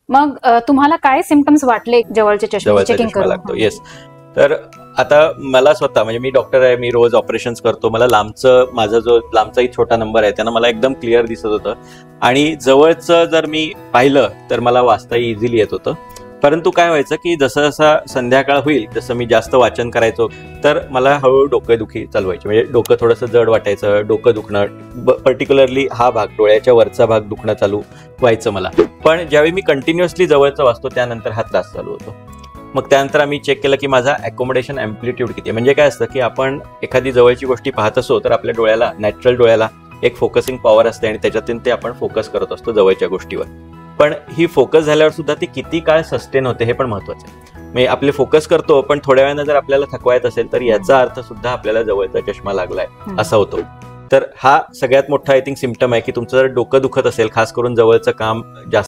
मग तुम्हाला काय सिम्पटम्स वाटले जवळचे चष्मे चेकिंग लागतो? येस, तर आता मला स्वतः म्हणजे मी डॉक्टर आहे, मी रोज ऑपरेशन्स करतो, मला माझा जो लांबचाही छोटा नंबर आहे त्यानं मला एकदम क्लिअर दिसत होतं आणि जवळचं जर मी पाहिलं तर मला वाचता इझिली येत होतं. परंतु काय व्हायचं की जसं जसं संध्याकाळ होईल जसं मी जास्त वाचन करायचो तर मला हळूहळू डोकेदुखी चालू व्हायची, म्हणजे डोकं थोडंसं जड वाटायचं, डोकं दुखणं, पर्टिक्युलरली हा भाग डोळ्याच्या वरचा भाग दुखणं चालू व्हायचं मला. पण ज्यावेळी मी कंटिन्युअसली जवळचं वाचतो त्यानंतर हा त्रास चालू होतो. मग त्यानंतर आम्ही चेक केलं की माझा अकोमोडेशन अँप्लिट्यूड किती आहे. म्हणजे काय असतं की आपण एखादी जवळची गोष्टी पाहत असो तर आपल्या डोळ्याला, नॅचरल डोळ्याला एक फोकसिंग पॉवर असते आणि त्याच्यातून ते आपण फोकस करत असतो जवळच्या गोष्टीवर. पण ही फोकस झाल्यावर सुद्धा ती किती काळ सस्टेन होते हे पण महत्वाचं आहे. म्हणजे आपले फोकस करतो पण थोड्या वेळानं जर आपल्याला थकवा येत असेल तर याचा अर्थ सुद्धा आपल्याला जवळचा चष्मा लागलाय असा होतो. तर हा सगळ्यात मोठा आय थिंक सिम्पटम आहे की तुमचं जर डोकं दुखत असेल, खास करून जवळचं काम जास्त